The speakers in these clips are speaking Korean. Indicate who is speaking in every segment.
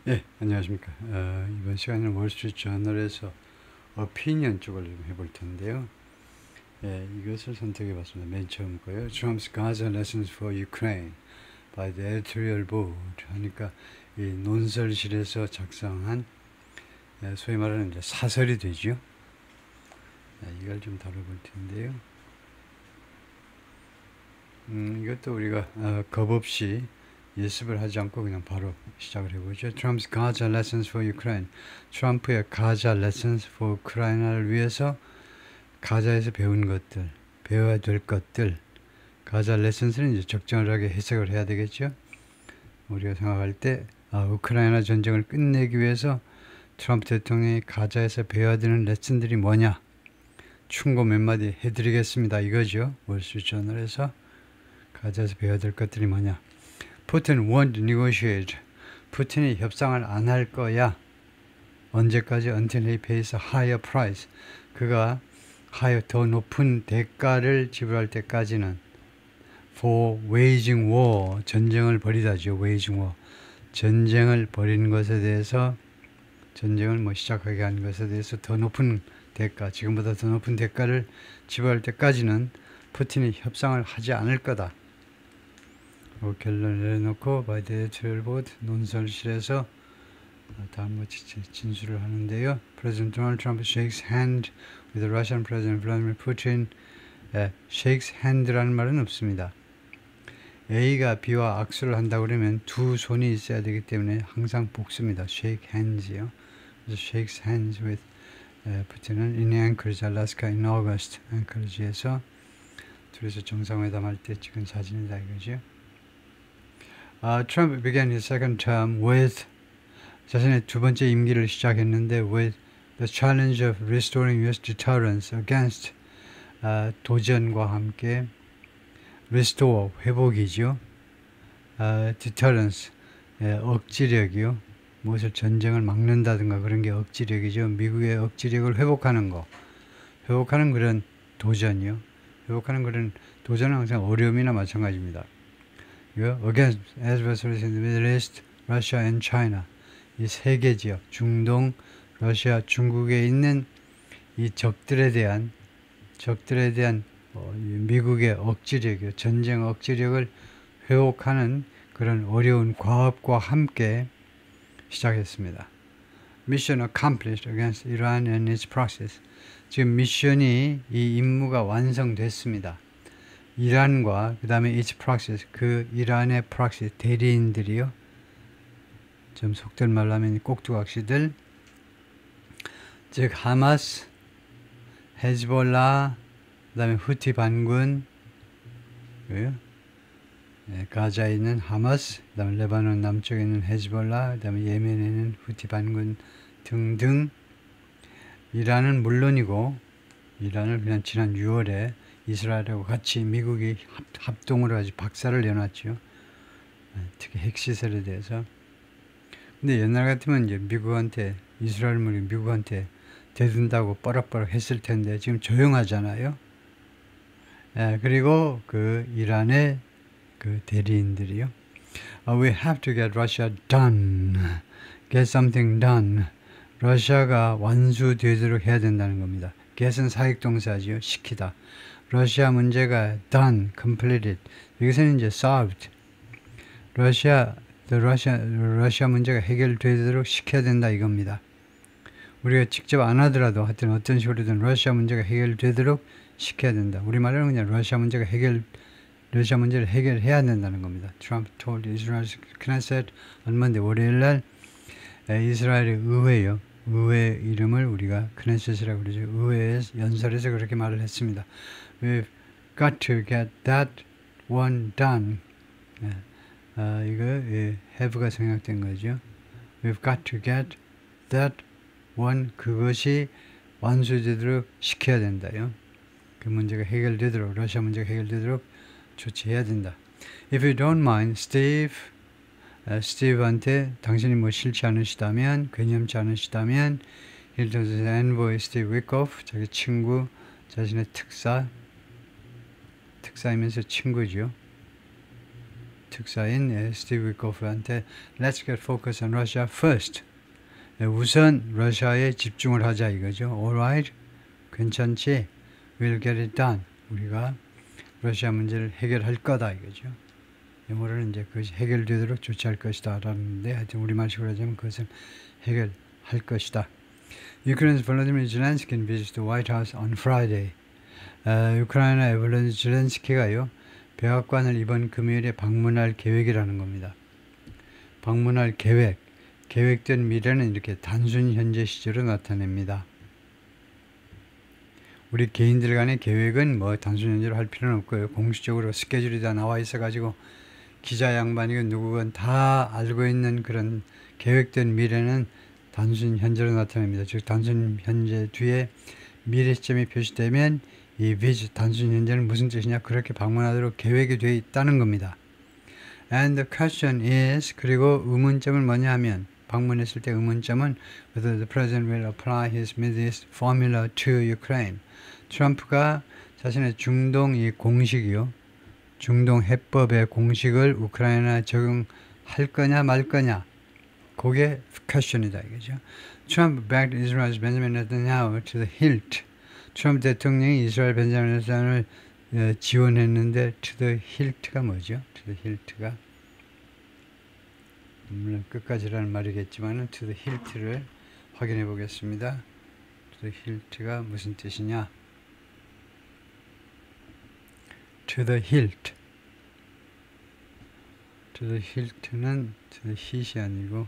Speaker 1: 예, 안녕하십니까. 이번 시간에는 월스트리트 저널에서 오피니언 쪽을 좀 해볼 텐데요. 예, 이것을 선택해 봤습니다. 맨 처음 거요. Trump's Gaza Lessons for Ukraine by the Editorial Board. 하니까 이 논설실에서 작성한 소위 말하는 이제 사설이 되죠. 이걸 좀 다뤄볼 텐데요. 이것도 우리가 겁 없이 예습을 하지 않고 그냥 바로 시작을 해보죠. Trump's Gaza Lessons for Ukraine. 트럼프의 가자 Lessons for Ukraine를 위해서 가자에서 배운 것들, 배워야 될 것들. 가자 Lessons는 이제 적절하게 해석을 해야 되겠죠. 우리가 생각할 때 우크라이나 전쟁을 끝내기 위해서 트럼프 대통령이 가자에서 배워야 되는 레슨들이 뭐냐. 충고 몇 마디 해드리겠습니다. 이거죠. 월스트리트 저널에서 가자에서 배워야 될 것들이 뭐냐. 푸틴 won't negotiate. 푸틴이 협상을 안 할 거야. 언제까지? Until he pays a higher price. 그가 더 높은 대가를 지불할 때까지는. For waging war. 전쟁을 벌이다죠. waging war. 전쟁을 벌이는 것에 대해서, 전쟁을 시작하게 한 것에 대해서 더 높은 대가, 지금보다 더 높은 대가를 지불할 때까지는 푸틴이 협상을 하지 않을 거다. 결론을 내려놓고 by the editorial board 논설실에서 다음같이 진술을 하는데요. President Donald Trump shakes hand with the Russian President Vladimir Putin. shakes hand라는 말은 없습니다. A가 B와 악수를 한다고 그러면 두 손이 있어야 되기 때문에 항상 복수입니다. shake hands요. 그래서 shakes hands with 푸틴은 in Anchorage, Alaska in August. 앵커리지에서 둘이서 정상회담할 때 찍은 사진이다 이거죠. Trump began his second term with 자신의 두 번째 임기를 시작했는데 with the challenge of restoring U.S. deterrence against 도전과 함께 restore 회복이죠. deterrence 억지력이요. 무엇을 전쟁을 막는다든가 그런 게 억지력이죠. 미국의 억지력을 회복하는 거, 회복하는 그런 도전이요. 회복하는 그런 도전은 항상 어려움이나 마찬가지입니다. against adversaries in the Middle East, Russia and China. 이 세 개 지역, 중동, 러시아, 중국에 있는 이 적들에 대한 미국의 억지력이요. 전쟁 억지력을 회복하는 그런 어려운 과업과 함께 시작했습니다. Mission accomplished against Iran and its proxies. 지금 미션이, 이 임무가 완성됐습니다. 이란과 그 다음에 its proxies, 그 이란의 proxy, 대리인들이요. 좀 속된 말로 하면 꼭두각시들, 즉 하마스, 헤즈볼라, 그 다음에 후티 반군, 가자에 있는 하마스, 그 다음에 레바논 남쪽에 있는 헤즈볼라, 그 다음에 예멘에 있는 후티 반군 등등. 이란은 물론이고, 이란을 그냥 지난 6월에 이스라엘하고 같이 미국이 합동으로 아주 박살을 내놨죠. 특히 핵시설에 대해서. 근데 옛날 같으면 이제 이스라엘물이 미국한테 대든다고 뻐럭뻐럭 했을 텐데 지금 조용하잖아요. 그리고 그 이란의 그 대리인들이요. We have to get Russia done. Get something done. 러시아가 완수되도록 해야 된다는 겁니다. get은 사역동사지요. 시키다. 러시아 문제가 done, completed. 여기서는 이제 solved. 러시아 문제가 해결되도록 시켜야 된다 이겁니다. 우리가 직접 안 하더라도 하여튼 어떤 식으로든 러시아 문제가 해결되도록 시켜야 된다. 우리말로는 그냥 러시아 문제를 해결해야 된다는 겁니다. Trump told Israel's Knesset on Monday, 월요일날 이스라엘의 의회요. 의회 이름을 우리가 크네셋이라고 그러죠. 의회 연설에서 그렇게 말을 했습니다. We've got to get that one done. 이거 have가 생략된 거죠. We've got to get that one. 그것이 완수되도록 시켜야 된다요. 그 문제가 해결되도록, 러시아 문제가 해결되도록 조치해야 된다. If you don't mind, 스티브한테 당신이 싫지 않으시다면, 괴념치 않으시다면, 힐튼스 envoy 스티브 위코프, 자기 친구, 자신의 특사이면서 친구죠. 특사인 스티브 위코프한테 Let's get focused on Russia first. 우선 러시아에 집중을 하자 이거죠. Alright, 괜찮지? We'll get it done. 우리가 러시아 문제를 해결할 거다 이거죠. 영어로는 이제 그것이 해결되도록 조치할 것이다 라는데 하여튼 우리말식으로 하자면 그것을 해결할 것이다. Ukraine's Volodymyr Zelensky visits the White House on Friday. 우크라이나의 볼로디미르 젤렌스키가요. 백악관을 이번 금요일에 방문할 계획이라는 겁니다. 방문할 계획, 계획된 미래는 이렇게 단순 현재 시제로 나타냅니다. 우리 개인들 간의 계획은 뭐 단순 현재로 할 필요는 없고요. 공식적으로 스케줄이 다 나와 있어가지고 기자 양반이건 누구건 다 알고 있는 그런 계획된 미래는 단순 현재로 나타냅니다. 즉 단순 현재 뒤에 미래 시점이 표시되면 이 visit 단순 현재는 무슨 뜻이냐? 그렇게 방문하도록 계획이 되어 있다는 겁니다. And the question is 그리고 의문점은 뭐냐 하면 방문했을 때 의문점은 whether the president will apply his Mideast formula to Ukraine. 트럼프가 자신의 중동 이 공식이요. 중동 해법의 공식을 우크라이나에 적용할 거냐 말 거냐. 그게 question이다 이거죠. Trump backed Israel's Benjamin Netanyahu to the hilt. 트럼프 대통령이 이스라엘 벤자민 네탄야후를 지원했는데 to the hilt가 뭐죠? to the hilt가 물론 끝까지라는 말이겠지만 to the hilt를 확인해 보겠습니다. to the hilt가 무슨 뜻이냐? to the hilt. to the hilt는 to the hit이 아니고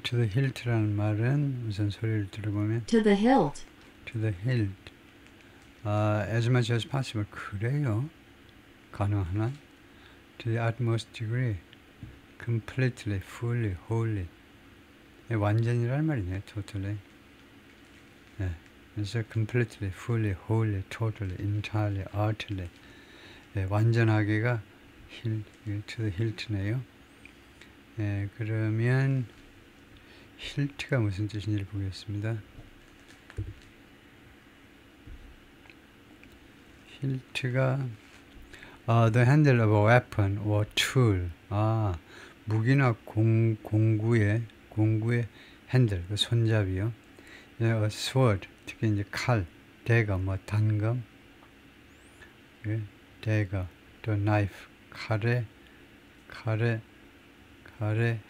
Speaker 1: to the hilt라는 말은 우선 소리를 들어보면
Speaker 2: To the hilt.
Speaker 1: to the hilt. As much as possible. 그래요. 가능하나? To the utmost degree. Completely, fully, wholly. 완전이라는 말이네. Totally. 네. 그래서 completely, fully, wholly, totally, entirely, utterly. 네, 완전하게가 to the hilt네요. 네, 그러면 hilt가 무슨 뜻인지를 보겠습니다. hilt가 the handle of a weapon or tool. 무기나 공구의 핸들, 그 손잡이요. a sword, 특히 이제 칼, 대가, 뭐 단검, 예, 대가, 또 knife, 칼의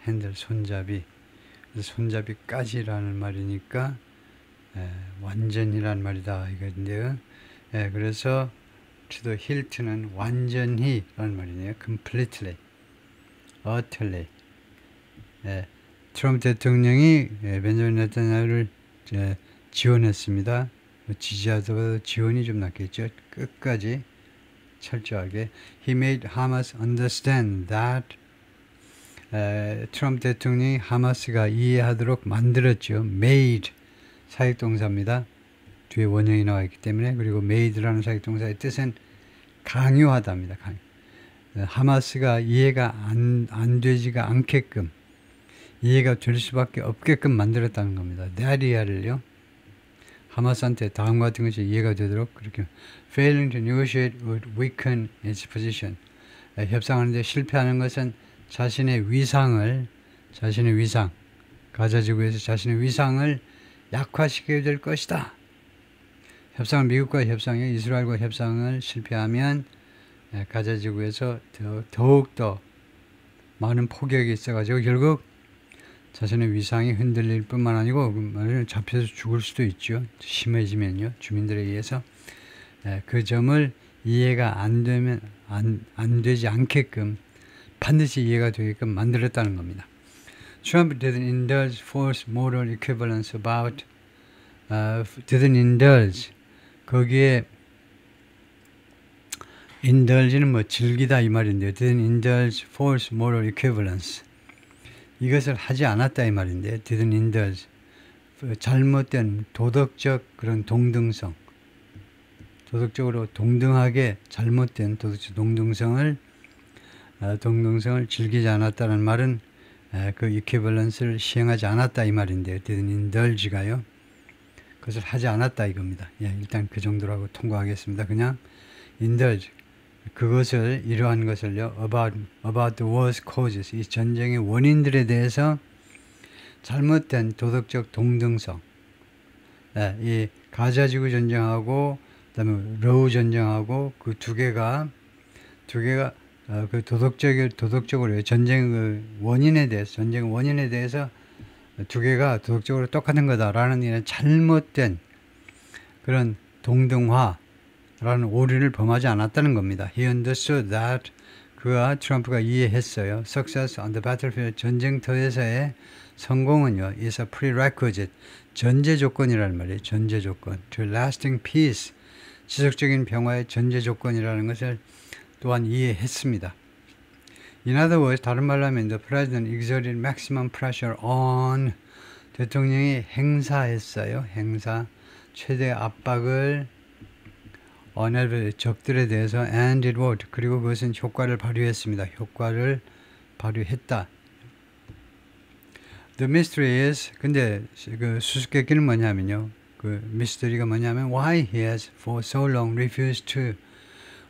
Speaker 1: 핸들, 손잡이. 손잡이까지라는 말이니까 완전이란 말이다 이건데요. 그래서 to the hilt는 완전히 라는 말이네요. completely, utterly. 트럼프 대통령이 벤자민 네탄야후를 지원했습니다. 지지하더라도 지원이 좀 낫겠죠. 끝까지 철저하게. He made Hamas understand that 트럼프 대통령이 하마스가 이해하도록 만들었죠. made 사역동사입니다. 뒤에 원형이 나와 있기 때문에. 그리고 made라는 사역동사의 뜻은 강요하다입니다. 하마스가 이해가 안 되지가 않게끔 이해가 될 수밖에 없게끔 만들었다는 겁니다. 네리아를요. 하마스한테 다음 같은 것이 이해가 되도록 그렇게 failing to negotiate would weaken its position. 협상하는데 실패하는 것은 자신의 위상, 가자지구에서 자신의 위상을 약화시키게 될 것이다. 협상은 미국과 협상이요. 이스라엘과 협상을 실패하면 가자지구에서 더욱더 많은 폭격이 있어가지고 결국 자신의 위상이 흔들릴 뿐만 아니고 잡혀서 죽을 수도 있죠. 심해지면요. 주민들에 의해서. 그 점을 이해가 안 되지 않게끔 반드시 이해가 되게끔 만들었다는 겁니다. Trump didn't indulge false moral equivalence about didn't indulge 거기에 indulge는 뭐 즐기다 이 말인데요. didn't indulge false moral equivalence 이것을 하지 않았다 이 말인데 didn't indulge 잘못된 도덕적 그런 동등성 도덕적으로 동등하게 잘못된 도덕적 동등성을 즐기지 않았다는 말은 그 equivalence를 시행하지 않았다 이 말인데요. didn't indulge가요. 것을 하지 않았다 이겁니다. 예, 일단 그 정도라고 통과하겠습니다. 그냥 indulge 그것을 이러한 것을요 about the war's causes 이 전쟁의 원인들에 대해서 잘못된 도덕적 동등성 예, 이 가자지구 전쟁하고 그다음에 러우 전쟁하고 그 두 개가 그 도덕적으로 전쟁 그 원인에 대해서 전쟁 원인에 대해서 두 개가 도덕적으로 똑같은 거다라는 이런 잘못된 그런 동등화라는 오류를 범하지 않았다는 겁니다. He understood that 그가 트럼프가 이해했어요. Success on the battlefield 전쟁터에서의 성공은요 is a prerequisite 전제 조건이라는 말이에요. 전제 조건 to lasting peace 지속적인 평화의 전제 조건이라는 것을 또한 이해했습니다. In other words, 다른 말로 하면 the president exerted maximum pressure on 대통령이 행사했어요. 행사 최대 압박을 on 적들에 대해서 and it worked. 그리고 그것은 효과를 발휘했습니다. 효과를 발휘했다. The mystery is 근데 그 수수께끼는 뭐냐면요. 그 미스터리가 뭐냐면 why he has for so long refused to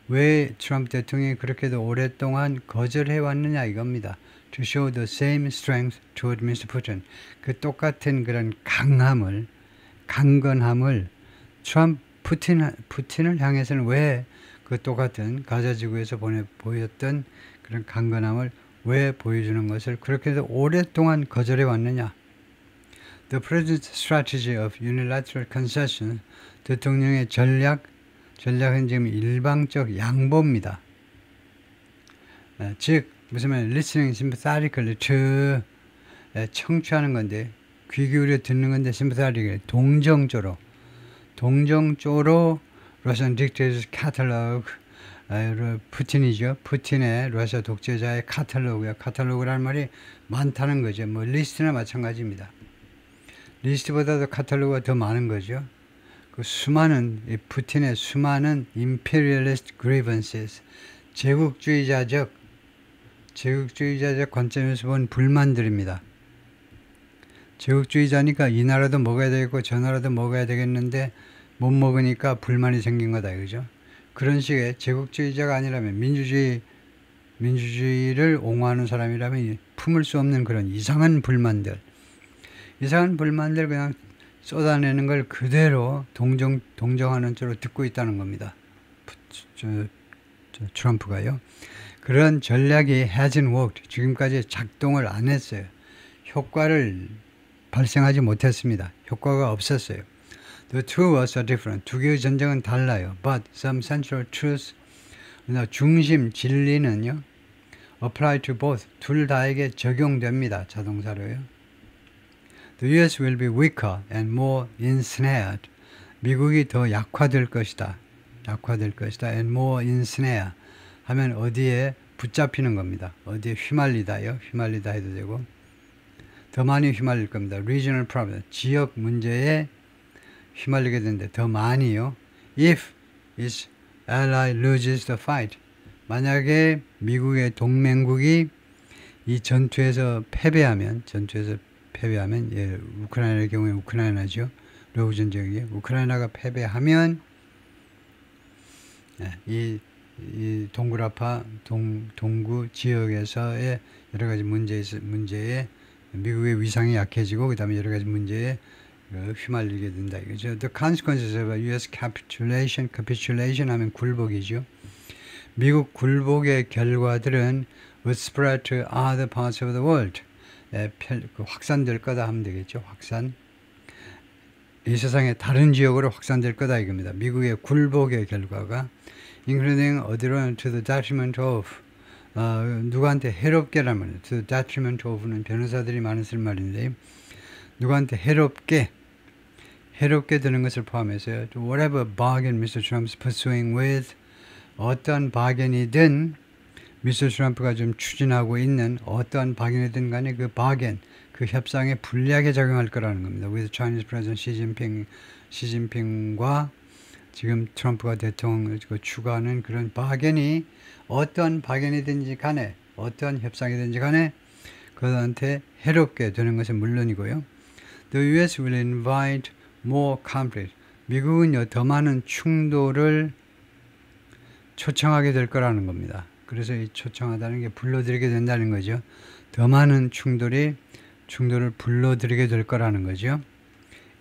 Speaker 1: 왜 트럼프 대통령이 그렇게도 오랫동안 거절해 왔느냐 이겁니다. To show the same strength toward Mr. Putin. 그 똑같은 그런 강건함을 푸틴을 향해서는 왜 그 똑같은 가자지구에서 보였던 그런 강건함을 왜 보여주는 것을 그렇게도 오랫동안 거절해 왔느냐. The president's strategy of unilateral concession 대통령의 전략은 지금 일방적 양보입니다. 즉 무슨 말 listening sympathetically to 청취하는 건데 귀 기울여 듣는 건데 sympathetically 동정조로 Russian dictator's catalog 푸틴이죠. 푸틴의 러시아 독재자의 카탈로그야. 카탈로그라는 말이 많다는 거죠. 뭐 리스트나 마찬가지입니다. 리스트보다도 카탈로그가 더 많은 거죠. 그 푸틴의 수많은 imperialist grievances, 제국주의자적 관점에서 본 불만들입니다. 제국주의자니까 이 나라도 먹어야 되겠고 저 나라도 먹어야 되겠는데 못 먹으니까 불만이 생긴 거다 이거죠. 그런 식의 제국주의자가 아니라면 민주주의를 옹호하는 사람이라면 품을 수 없는 그런 이상한 불만들 그냥 쏟아내는 걸 그대로 동정하는 쪽으로 듣고 있다는 겁니다. 트럼프가요. 그런 전략이 hasn't worked. 지금까지 작동을 안 했어요. 효과를 발생하지 못했습니다. 효과가 없었어요. The two wars are different. 두 개의 전쟁은 달라요. But some central truths, 중심 진리는요. apply to both. 둘 다에게 적용됩니다. 자동사로요. The U.S. will be weaker and more ensnared. 미국이 더 약화될 것이다. and more ensnared. 하면 어디에 붙잡히는 겁니다. 어디에 휘말리다 해도 되고 더 많이 휘말릴 겁니다. Regional problem. 지역 문제에 휘말리게 되는데 더 많이요. If its ally loses the fight. 만약에 미국의 동맹국이 이 전투에서 패배하면 예, 우크라이나의 경우에 우크라이나죠. 러우 전쟁이 우크라이나가 패배하면 예, 이 동굴아파 동구 지역에서의 여러 가지 문제에 미국의 위상이 약해지고 그 다음에 여러 가지 문제에 휘말리게 된다 이거죠. The consequences of a U.S. capitulation 하면 굴복이죠. 미국 굴복의 결과들은 would spread to other parts of the world. 확산될 거다 하면 되겠죠. 확산. 이 세상의 다른 지역으로 확산될 거다 이겁니다. 미국의 굴복의 결과가 including 어디로는 to the detriment of 누구한테 해롭게란 말이에요. to the detriment of는 변호사들이 많이 쓸 말인데 누구한테 해롭게 되는 것을 포함해서요. whatever bargain Mr. Trump's pursuing with 어떤 바겐이든 미스터 트럼프가 좀 추진하고 있는 어떤 바겐이든 간에 그 협상에 불리하게 작용할 거라는 겁니다. With Chinese President Xi Jinping과 지금 트럼프가 대통령을 추구하는 그런 바겐이 어떤 바겐이든지 간에 어떤 협상이든지 간에 그들한테 해롭게 되는 것은 물론이고요. The U.S. will invite more conflict. 미국은요, 더 많은 충돌을 초청하게 될 거라는 겁니다. 그래서 이 초청하다는 게 불러들이게 된다는 거죠. 더 많은 충돌을 불러들이게 될 거라는 거죠.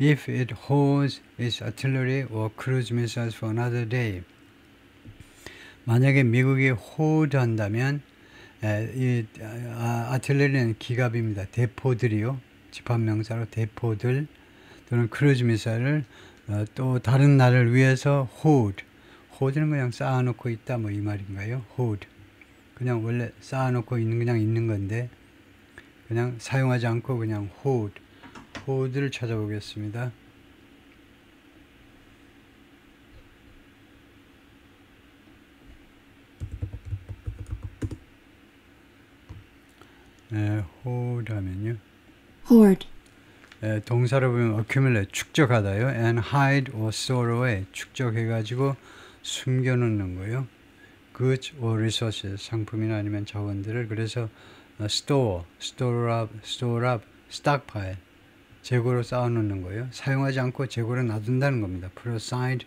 Speaker 1: If it holds its artillery or cruise missiles for another day. 만약에 미국이 호드한다면 이 아틀레리는 기갑입니다. 대포들이요. 집합명사로 대포들 또는 크루즈 미사일을 또 다른 나라를 위해서 호드는 그냥 쌓아놓고 있다 뭐 이 말인가요? 호드 그냥 원래 쌓아놓고 그냥 있는 건데 그냥 사용하지 않고 그냥 호드를 찾아보겠습니다. 호드하면요.
Speaker 2: hoard,
Speaker 1: 동사로 보면 accumulate, 축적하다요. and hide or store away, 축적해가지고 숨겨놓는 거요. goods or resources, 상품이나 아니면 자원들을. 그래서 store up, stockpile, 재고로 쌓아놓는 거예요. 사용하지 않고 재고로 놔둔다는 겁니다. put aside,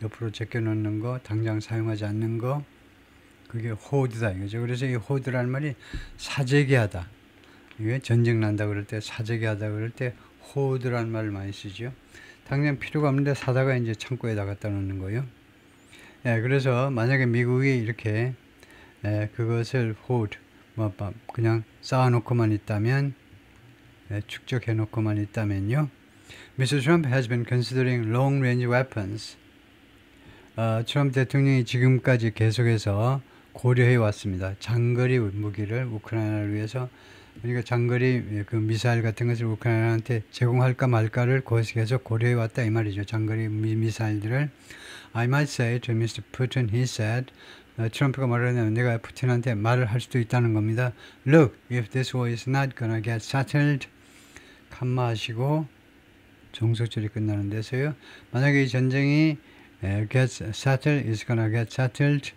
Speaker 1: 옆으로 제껴놓는 거, 당장 사용하지 않는 거, 그게 호드다 이거죠. 그래서 이 호드라는 말이 사재기하다. 이게 전쟁 난다 그럴 때, 사재기하다 그럴 때 호드라는 말을 많이 쓰죠. 당장 필요가 없는데 사다가 이제 창고에다 갖다 놓는 거예요. 그래서 만약에 미국이 이렇게 그것을 호드, 그냥 쌓아놓고만 있다면, 축적해놓고만 있다면요. Mr. Trump has been considering long-range weapons. 트럼프 대통령이 지금까지 계속해서 고려해 왔습니다. 장거리 무기를 우크라이나를 위해서, 그러니까 장거리 그 미사일 같은 것을 우크라이나한테 제공할까 말까를 계속 고려해 왔다 이 말이죠. 장거리 미사일들을. I might say to Mr. Putin, he said, 트럼프가 말하냐면 내가 푸틴한테 말을 할 수도 있다는 겁니다. Look, if this war is not gonna get settled, 칸마하시고 종속절이 끝나는 데서요. 만약에 이 전쟁이 get settled, is gonna get settled,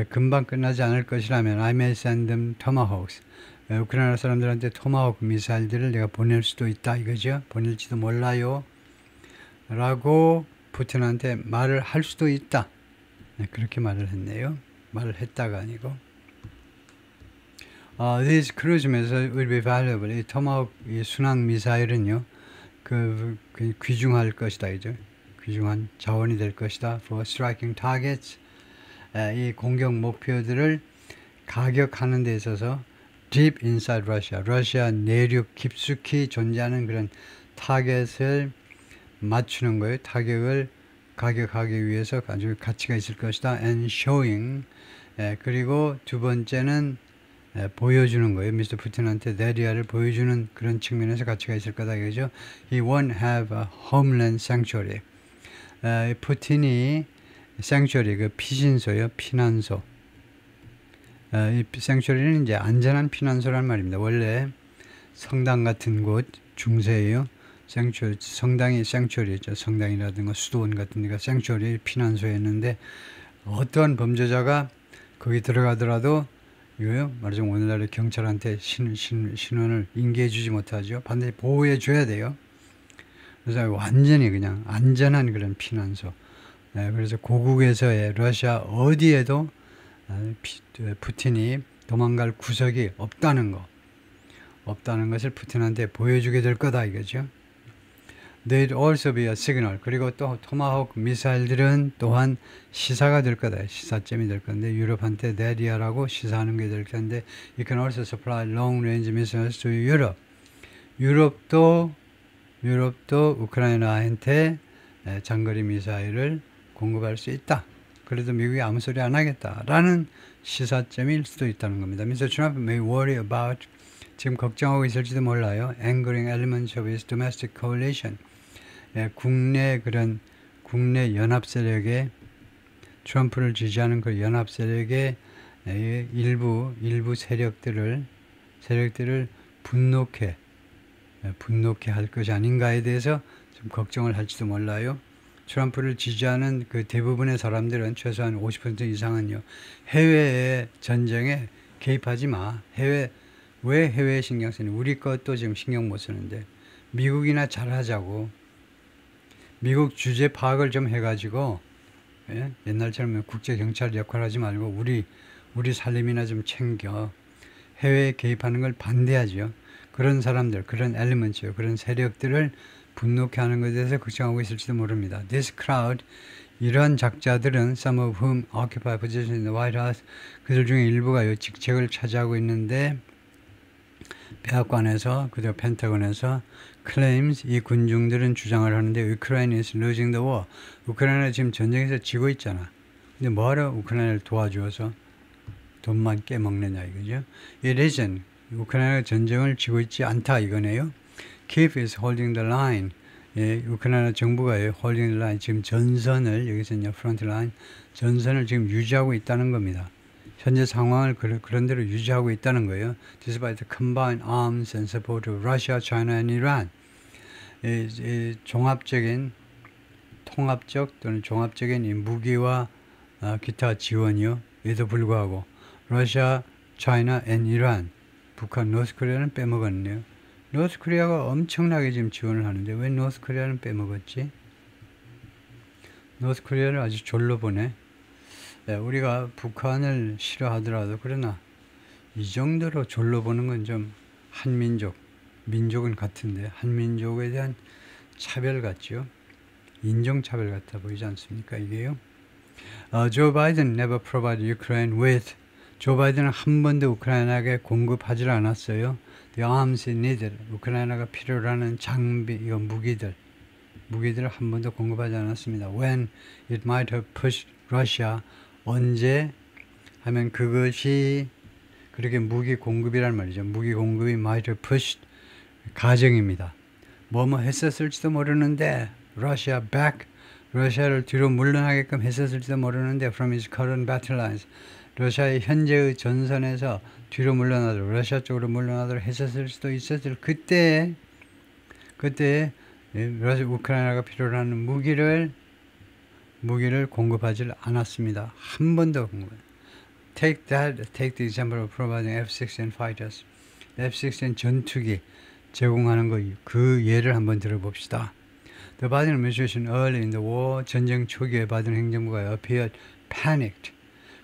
Speaker 1: 금방 끝나지 않을 것이라면 I may send them tomahawks. 우크라이나 사람들한테 토마호크 미사일들을 내가 보낼 수도 있다 이거죠. 보낼지도 몰라요. 라고 푸틴한테 말을 할 수도 있다. 그렇게 말을 했네요. 말을 했다가 아니고. These cruise missiles will be valuable. 이 토마호크 이 순항 미사일은요. 그 귀중할 것이다 이죠. 귀중한 자원이 될 것이다. For striking targets. 이 공격 목표들을 가격하는 데 있어서 deep inside Russia, 러시아 내륙 깊숙이 존재하는 그런 타겟을 맞추는 거예요. 타격을 가격하기 위해서 아주 가치가 있을 것이다. and showing, 그리고 두 번째는 보여주는 거예요. 미스터 푸틴한테 데리아를 보여주는 그런 측면에서 가치가 있을 거다 이거죠. He won't have a homeland sanctuary. 푸틴이 sanctuary, 그 피신소요, 피난소. 이 sanctuary는 이제 안전한 피난소란 말입니다. 원래 성당 같은 곳 중세예요. 성당이 sanctuary였죠. 성당이라든가 수도원 같은 데가 sanctuary 피난소였는데 어떠한 범죄자가 거기 들어가더라도 이거요. 말하자면 오늘날의 경찰한테 신원을 인계해 주지 못하죠. 반드시 보호해 줘야 돼요. 그래서 완전히 그냥 안전한 그런 피난소. 그래서 고국에서의 러시아 어디에도 푸틴이 도망갈 구석이 없다는 것을 푸틴한테 보여주게 될 거다 이거죠. They'd also be a signal. 그리고 또 토마호크 미사일들은 또한 시사가 될 거다. 시사점이 될 건데 유럽한테 데리아라고 시사하는 게 될 건데 You can also supply long-range missiles to Europe. 유럽도 우크라이나한테 장거리 미사일을 공급할 수 있다. 그래도 미국이 아무 소리 안 하겠다라는 시사점일 수도 있다는 겁니다. Mr. Trump may worry about, 지금 걱정하고 있을지도 몰라요. Angering elements of his domestic coalition. 국내 연합 세력의 트럼프를 지지하는 그 연합 세력의 일부 세력들을 분노케 할 것이 아닌가에 대해서 좀 걱정을 할지도 몰라요. 트럼프를 지지하는 그 대부분의 사람들은 최소한 50% 이상은요. 해외의 전쟁에 개입하지 마. 왜 해외에 신경 쓰니? 우리 것도 지금 신경 못 쓰는데 미국이나 잘하자고. 미국 주재 파악을 좀 해가지고 예? 옛날처럼 국제 경찰 역할하지 말고 우리 살림이나 좀 챙겨 해외에 개입하는 걸 반대하죠. 그런 사람들, 그런 엘리먼트요, 그런 세력들을 분노케 하는 것에 대해서 걱정하고 있을지도 모릅니다. This crowd, 이러한 작자들은 some of whom occupy positions in the White House, 그들 중에 일부가 이 직책을 차지하고 있는데 백악관에서 그리고 펜타곤에서 claims, 이 군중들은 주장을 하는데 Ukraine is losing the war. 우크라이나 지금 전쟁에서 지고 있잖아. 근데 뭐하러 우크라이나를 도와주어서 돈만 깨먹느냐 이거죠. It isn't. 우크라이나가 전쟁을 지고 있지 않다 이거네요. Kyiv is holding the line. 예, 우크라이나 정부가 holding the line, 지금 전선을, 여기서 이제 front line, 전선을 지금 유지하고 있다는 겁니다. 현재 상황을 그런 대로 유지하고 있다는 거예요. Despite the combined arms and support of Russia, China and Iran. 종합적인, 통합적 또는 종합적인 이 무기와 기타 지원이요. 에도 불구하고 러시아, 차이나 앤 이란, 북한, 노스코리아는 빼먹었네요. 노스코리아가 엄청나게 지금 지원을 하는데 왜 노스코리아는 빼먹었지? 노스코리아를 아주 졸로 보네. 네, 우리가 북한을 싫어하더라도 그러나 이 정도로 졸로 보는 건 좀 한민족, 민족은 같은데 한민족에 대한 차별 같죠. 인종차별 같아 보이지 않습니까 이게요. Joe Biden never provided Ukraine with, 조 바이든은 한 번도 우크라이나에게 공급하지 않았어요. The arms it needed, 우크라이나가 필요로 하는 장비, 이거 무기들을 한 번도 공급하지 않았습니다. When it might have pushed Russia, 언제 하면 그것이 그렇게 무기 공급이란 말이죠. 무기 공급이 might have pushed, 가정입니다. 뭐뭐 했었을지도 모르는데 Russia back, 러시아를 뒤로 물러나게끔 했었을지도 모르는데 from its current battle lines, 러시아의 현재의 전선에서 뒤로 물러나도록, 러시아 쪽으로 물러나도록 했었을 수도 있었을 그때 러시아, 우크라이나가 필요로 하는 무기를 공급하지 않았습니다. 한 번도 공급. Take the example of providing F-16 fighters. F-16 전투기 제공하는 거, 그 예를 한번 들어봅시다. The Biden administration early in the war, 전쟁 초기에 바이든 행정부가 appeared panicked,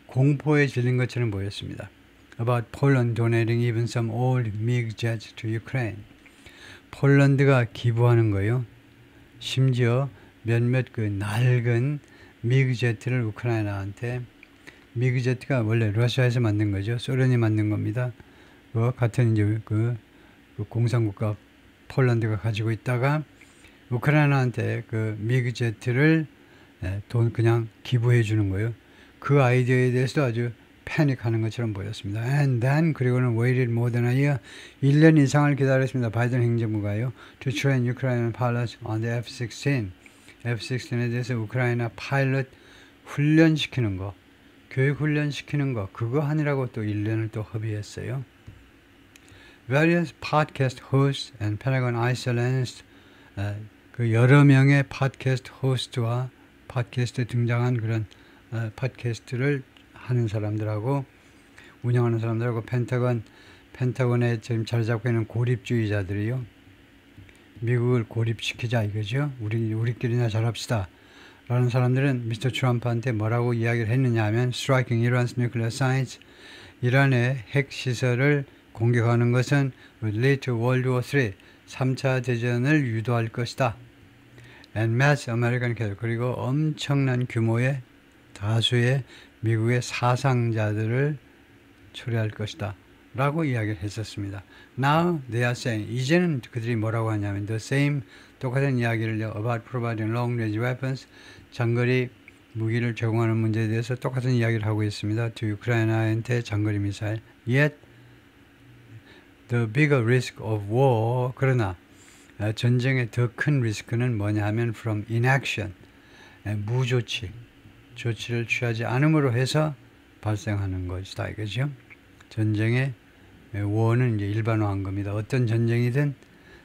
Speaker 1: 공포에 질린 것처럼 보였습니다. About Poland donating even some old MiG jets to Ukraine. 폴란드가 기부하는 거요. 심지어 몇몇 그 낡은 미그 제트를 우크라이나한테, 미그 제트가 원래 러시아에서 만든 거죠. 소련이 만든 겁니다. 같은 이제 그 공산국가 폴란드가 가지고 있다가 우크라이나한테 그 미그 제트를 돈 그냥 기부해 주는 거예요. 그 아이디어에 대해서도 아주 패닉하는 것처럼 보였습니다. And then, 그리고는 waited more than a year, 1년 이상을 기다렸습니다. 바이든 행정부가요. To train Ukrainian pilots on the F-16. F-16에 대해서 우크라이나 파일럿 훈련시키는 거, 교육 훈련시키는 거, 그거 하느라고 또 1년을 또 허비했어요. Various podcast hosts and Pentagon isolations, 그 여러 명의 팟캐스트 호스트와 팟캐스트에 등장한 그런 팟캐스트를 하는 사람들하고 운영하는 사람들하고 펜타곤에 지금 자리 잡고 있는 고립주의자들이요. 미국을 고립시키자 이거죠. 우리끼리나 잘합시다. 라는 사람들은 미스터 트럼프한테 뭐라고 이야기를 했느냐 하면 Striking Iran's nuclear sites, 이란의 핵시설을 공격하는 것은 would lead to World War III, 3차 대전을 유도할 것이다. And mass American casualties, 그리고 엄청난 규모의 다수의 미국의 사상자들을 초래할 것이다 라고 이야기를 했었습니다. Now they are saying, 이제는 그들이 뭐라고 하냐면 the same, 똑같은 이야기를 about providing long-range weapons, 장거리 무기를 제공하는 문제에 대해서 똑같은 이야기를 하고 있습니다. to 우크라이나한테 장거리 미사일. Yet the bigger risk of war, 그러나 전쟁의 더 큰 리스크는 뭐냐 하면 from inaction, 무조치, 조치를 취하지 않음으로 해서 발생하는 것이다 이거죠. 전쟁의 war는 이제 일반화한 겁니다. 어떤 전쟁이든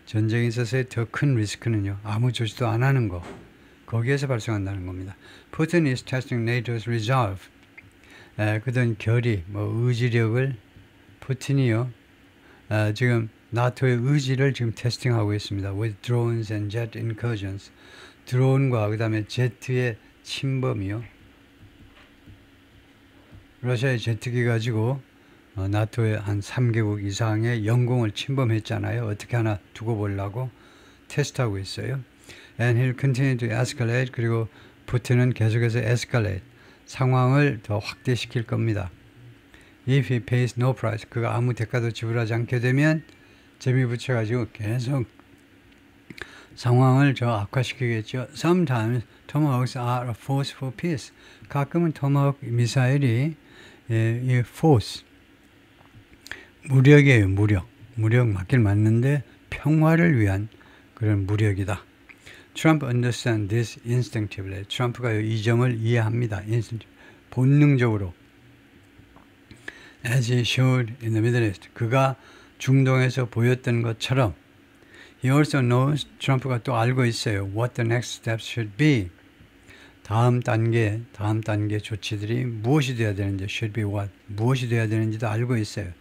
Speaker 1: 전쟁에 있어서의 더 큰 리스크는요, 아무 조치도 안 하는 거, 거기에서 발생한다는 겁니다. Putin is testing NATO's resolve. 그든 결의, 의지력을 푸틴이요, 지금 나토의 의지를 지금 테스팅하고 있습니다. With drones and jet incursions. 드론과 그 다음에 제트의 침범이요. 러시아의 제트기 가지고 나토의 한 3개국 이상의 영공을 침범했잖아요. 어떻게 하나 두고 보려고 테스트하고 있어요. And he'll continue to escalate. 그리고 푸틴은 계속해서 escalate. 상황을 더 확대시킬 겁니다. If he pays no price. 그가 아무 대가도 지불하지 않게 되면 재미 붙여가지고 계속 상황을 더 악화시키겠죠. Sometimes tomahawks are a force for peace. 가끔은 토마호크 미사일이 이 force 무력이에요. 무력 맞긴 맞는데 평화를 위한 그런 무력이다. Trump understands this instinctively. 트럼프가 이 점을 이해합니다. 본능적으로. As he showed in the Middle East. 그가 중동에서 보였던 것처럼 He also knows, 트럼프가 또 알고 있어요. What the next steps should be. 다음 단계 조치들이 무엇이 되어야 되는지, should be what, 무엇이 되어야 되는지도 알고 있어요.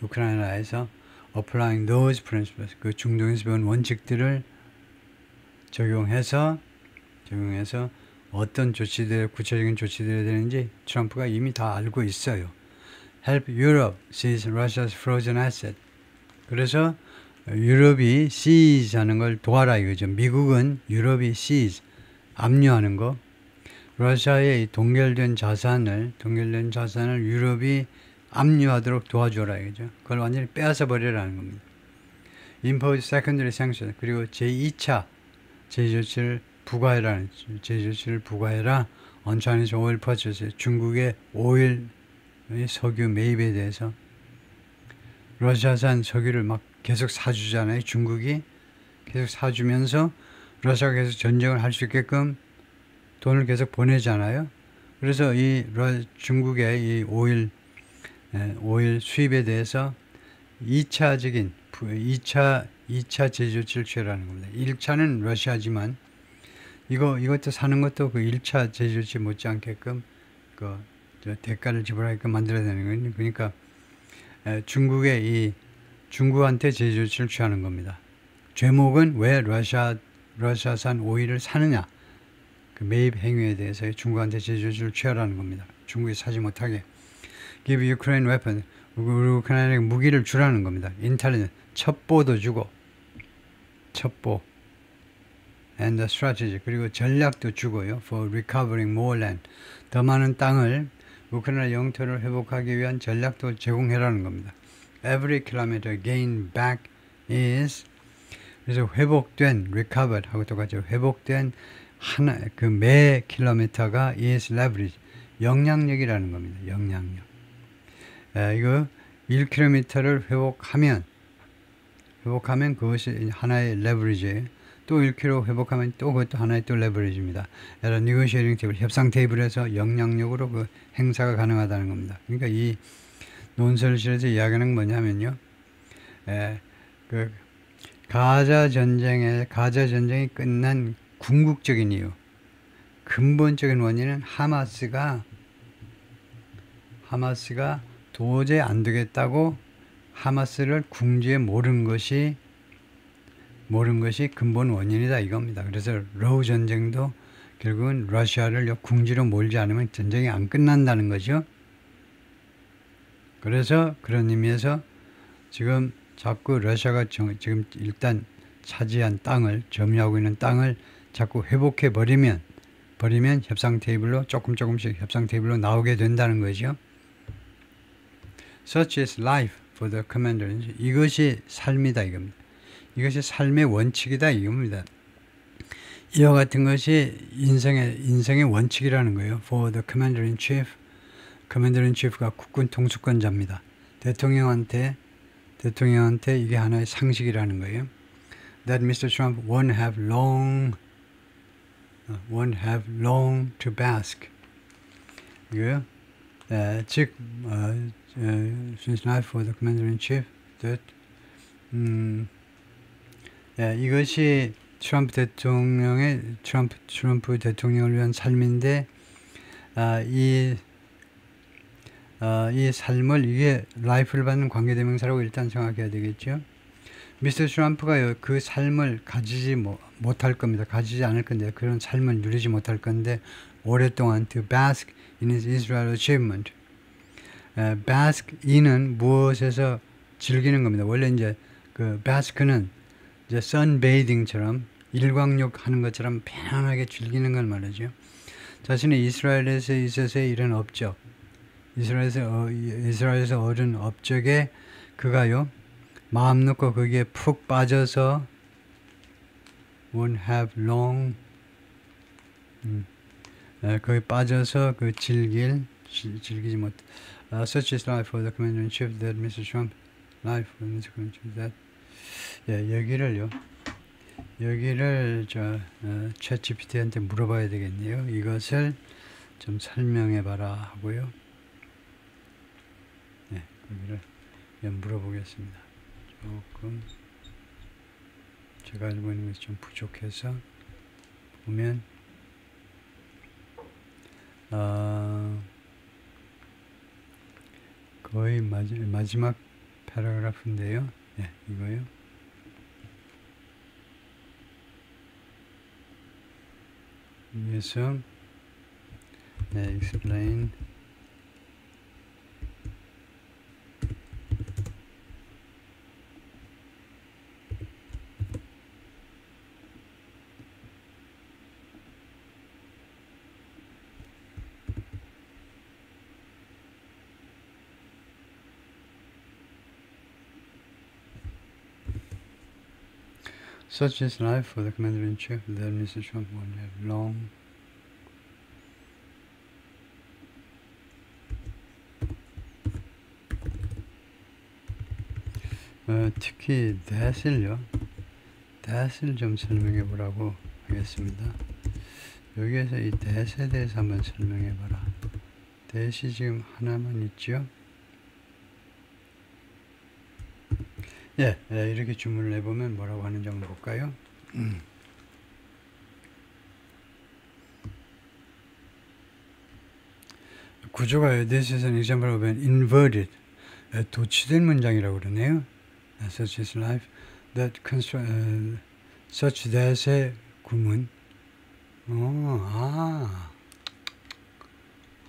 Speaker 1: 우크라이나에서 applying those principles, 그 중동에서 배운 원칙들을 적용해서 어떤 구체적인 조치들이 해야 되는지 트럼프가 이미 다 알고 있어요. Help Europe seize Russia's frozen asset. 그래서 유럽이 seize 하는 걸 도와라 이거죠. 미국은 유럽이 seize, 압류하는 거. 러시아의 동결된 자산을 유럽이 압류하도록 도와줘라 이거죠. 그걸 완전히 빼앗아 버리라는 겁니다. Impose secondary sanction. 그리고 제2차 제조치를 부과해라. On Chinese oil purchase. 중국의 오일 석유 매입에 대해서 러시아산 석유를 막 계속 사주잖아요. 중국이 계속 사주면서 러시아가 계속 전쟁을 할 수 있게끔 돈을 계속 보내잖아요. 그래서 이 중국의 이 오일 수입에 대해서 2차 제조치를 취하라는 겁니다. 1차는 러시아지만 이것도 사는 것도 그 1차 제조치 못지않게끔 그 대가를 지불하게끔 만들어야 되는 거예요. 그러니까 중국한테 제조치를 취하는 겁니다. 죄목은 왜 러시아산 오일을 사느냐. 그 매입 행위에 대해서 중국한테 제조치를 취하라는 겁니다. 중국이 사지 못하게. Give Ukraine weapons. 우크라이나에게 무기를 주라는 겁니다. Intelligence. 첩보도 주고. And the strategy. 그리고 전략도 주고요. For recovering more land. 더 많은 땅을 우크라이나 영토를 회복하기 위한 전략도 제공해라는 겁니다. Every kilometer gained back is. 그래서 회복된, recovered 하고 똑같죠. 회복된 매 킬로미터가 is leverage, 영향력이라는 겁니다. 영향력. 이거 1km를 회복하면 그것이 하나의 leverage예요. 또 1km 회복하면 또 그것도 하나의 또 leverage입니다. negotiating table, 협상 테이블에서 영향력으로 그 행사가 가능하다는 겁니다. 그러니까 이 논설실에서 이야기하는 건 뭐냐면요. 그 가자 전쟁이 끝난 궁극적인 이유, 근본적인 원인은 하마스가 도저히 안 되겠다고 하마스를 궁지에 모른 것이 근본 원인이다 이겁니다. 그래서 러우 전쟁도 결국은 러시아를 궁지로 몰지 않으면 전쟁이 안 끝난다는 거죠. 그래서 그런 의미에서 지금 자꾸 러시아가 지금 일단 차지한 땅을, 점유하고 있는 땅을 자꾸 회복해 버리면 협상 테이블로 조금씩 협상 테이블로 나오게 된다는 거죠. Such is life for the commander. 이것이 삶이다 이겁니다. 이것이 삶의 원칙이다 이겁니다. 이와 같은 것이 인생의 원칙이라는 거예요. For the commander in chief. commander in chief가 국군 통수권자입니다. 대통령한테 이게 하나의 상식이라는 거예요. That Mr. Trump won't have long to bask. 이거요. 즉, since life for the commander in chief, that 이것이 트럼프 대통령을 위한 삶인데, 이 삶을 이게 라이프를 받는 관계대명사라고 일단 생각해야 되겠죠. 미스터 트럼프가 그 삶을 가지지 못할 겁니다. 가지지 않을 건데 그런 삶을 누리지 못할 건데 오랫동안 to bask in his Israel achievement. bask in은 무엇에서 즐기는 겁니다. 원래 이제 그 bask는 이제 sunbathing처럼 일광욕 하는 것처럼 편안하게 즐기는 걸 말하죠. 자신의 이스라엘에서 있어서의 이런 업적, 이스라엘에서 얻은 업적에 그가요 마음 놓고 거기에 푹 빠져서 won't have long 거기 빠져서 그 즐기지 못 such is life for the commander in chief that Mr. Trump life for Mr. Commander in chief that 여기를 챗 GPT한테 물어봐야 되겠네요. 이것을 좀 설명해 봐라 하고요. 네, 여기를 물어보겠습니다. 조금 제가 알고 있는 것이 좀 부족해서 보면 거의 마지막 패러그래프인데요. 네, 이거요. 위에서 explain such is life for the commander-in-chief that Mr. Trump won't have long 특히 that을 좀 설명해 보라고 하겠습니다. 여기에서 이 that에 대해서 한번 설명해 봐라. that이 지금 하나만 있죠? 이렇게 주문을 해보면 뭐라고 하는지 한번 볼까요? 구조가 this is an example of an inverted 도치된 문장이라고 그러네요. such is life that such that의 구문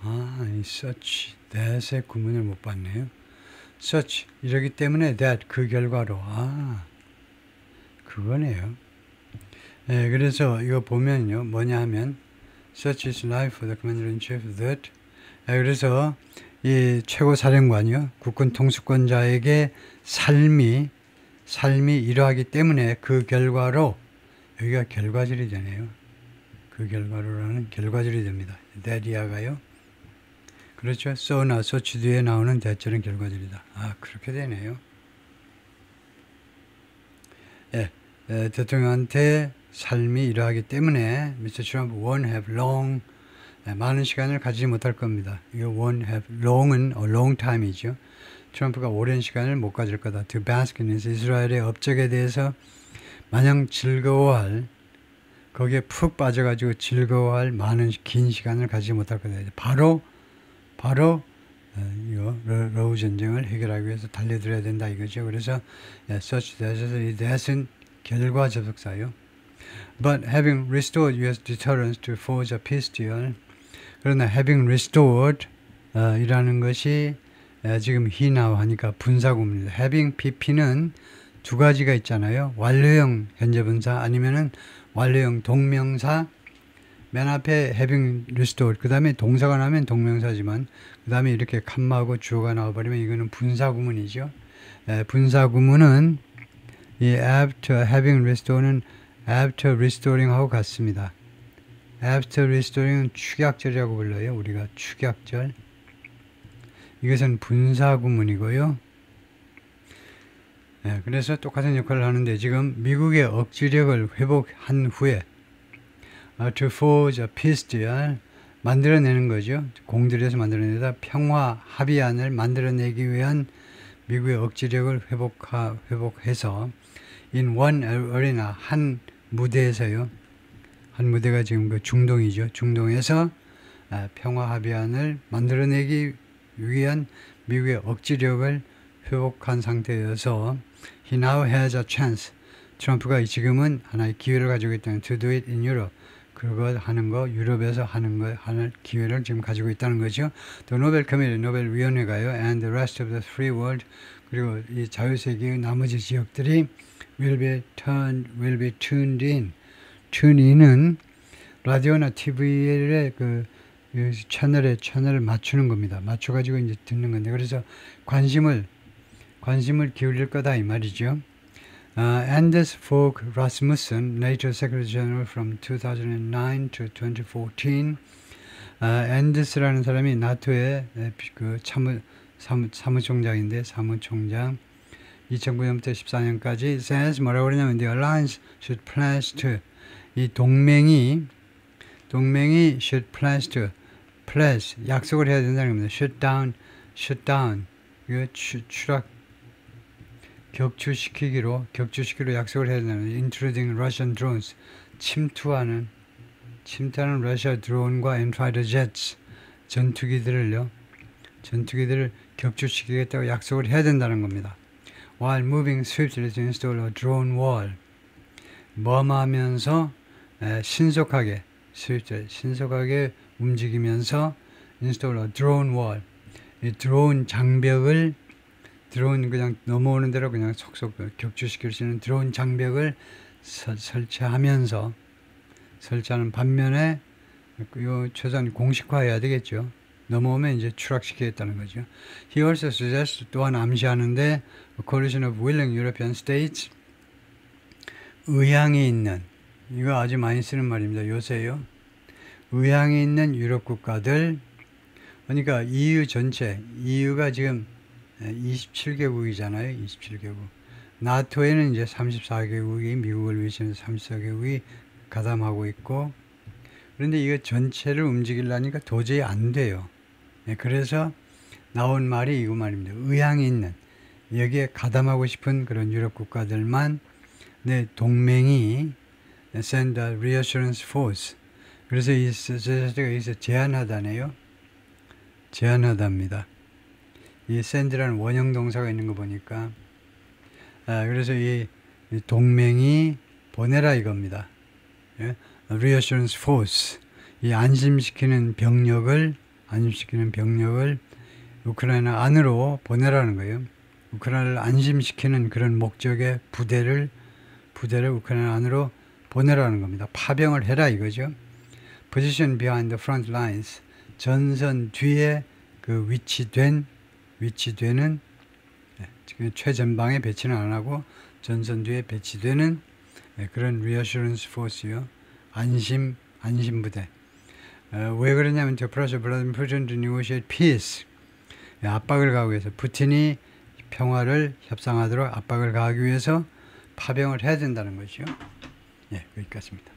Speaker 1: 이 such that의 구문을 못 봤네요. such 이러기 때문에 that 그 결과로 그거네요. 그래서 이거 보면요 뭐냐 하면 such is life for the commander-in-chief that 그래서 이 최고 사령관이요 국군 통수권자에게 삶이 이러하기 때문에 그 결과로 여기가 결과절이 되네요. 그 결과로라는 결과절이 됩니다. that이야가요. 그렇죠. so나 such 뒤에 나오는 that절은 결과절이다. 그렇게 되네요. 대통령한테 삶이 이러하기 때문에 Mr. Trump won't have long 많은 시간을 가지지 못할 겁니다. 이거 won't have long은 long time이죠. 트럼프가 오랜 시간을 못 가질 거다. To bask in 이스라엘의 업적에 대해서 마냥 즐거워할 거기에 푹 빠져가지고 즐거워할 많은 긴 시간을 가지지 못할 거다. 바로 이거 러우 전쟁을 해결하기 위해서 달려들어야 된다 이거죠. 그래서 such that에서 이 that은 결과 접속사요. But having restored U.S. deterrence to forge a peace deal 그러나 having restored 이라는 것이 지금 he now 하니까 분사구문입니다. having pp는 두 가지가 있잖아요. 완료형 현재분사 아니면은 완료형 동명사 맨 앞에 having restored 그 다음에 동사가 나면 동명사지만 그 다음에 이렇게 컴마하고 주어가 나와버리면 이거는 분사구문이죠. 분사구문은 이 after having restored는 after restoring 하고 같습니다. after restoring은 축약절이라고 불러요. 우리가 축약절. 이것은 분사구문이고요. 그래서 똑같은 역할을 하는데 지금 미국의 억지력을 회복한 후에 to forge a peace deal 만들어내는 거죠. 공들여서 만들어내다 평화 합의안을 만들어내기 위한 미국의 억지력을 회복해서 in one arena 한 무대에서요. 한 무대가 지금 그 중동이죠. 중동에서 평화 합의안을 만들어내기 위한 미국의 억지력을 회복한 상태여서 he now has a chance. 트럼프가 지금은 하나의 기회를 가지고 있다는 to do it in Europe. 그거 하는 거 유럽에서 하는 기회를 지금 가지고 있다는 거죠. 또 노벨 커미티 노벨 위원회가요. And the rest of the free world 그리고 이 자유세계의 나머지 지역들이 will be tuned in. tune in은 라디오나 TV의 그 채널을 맞추는 겁니다. 맞춰가지고 이제 듣는 건데 그래서 관심을 기울일 거다 이 말이죠. Anders Fogh Rasmussen, NATO Secretary General from 2009 to 2014. 앤더스라는 사람이 나토의 그 사무총장인데 사무총장 2009년부터 14년까지 says 뭐라고 그러냐면 the alliance should pledge to 이 동맹이 should pledge to pledge 약속을 해야 된다는 겁니다. shut down 이거 추락 격추시키기로 약속을 해야 된다는 including Russian drones 침투하는 러시아 드론과 N-fighter jets 전투기들을 격추시키겠다고 약속을 해야 된다는 겁니다. While moving swiftly to install a drone wall 머무하면서 신속하게 움직이면서 install a drone wall 이 드론 장벽을 드론 그냥 넘어오는 대로 그냥 속속 격추시킬 수 있는 드론 장벽을 설치하는 반면에 요 최소한 공식화해야 되겠죠. 넘어오면 이제 추락시키겠다는 거죠. He also suggests 또한 암시하는데 a coalition of willing European states 의향이 있는 이거 아주 많이 쓰는 말입니다. 요새요. 의향이 있는 유럽 국가들 그러니까 EU 전체 EU가 지금 27개국이잖아요. 27개국. 나토에는 이제 34개국이 미국을 위시해서 34개국이 가담하고 있고 그런데 이거 전체를 움직이려니까 도저히 안 돼요. 그래서 나온 말이 이거 말입니다. 의향이 있는 여기에 가담하고 싶은 그런 유럽 국가들만 내 동맹이 send a reassurance force 그래서 이 자체가 여기서 제한하다네요. 제한하답니다. 이 send라는 원형 동사가 있는 거 보니까 그래서 이 동맹이 보내라 이겁니다. 예? reassurance force 이 안심시키는 병력을 우크라이나 안으로 보내라는 거예요. 우크라이나를 안심시키는 그런 목적의 부대를 우크라이나 안으로 보내라는 겁니다. 파병을 해라 이거죠. Position behind the front lines 전선 뒤에 그 위치되는 지금 최전방에 배치는 안 하고 전선 뒤에 배치되는 그런 reassurance force요. 안심 부대. 왜 그러냐면 to pressure Vladimir Putin to negotiate peace. 압박을 가하기 위해서 푸틴이 평화를 협상하도록 압박을 가하기 위해서 파병을 해야 된다는 거죠. 예, 여기까지입니다.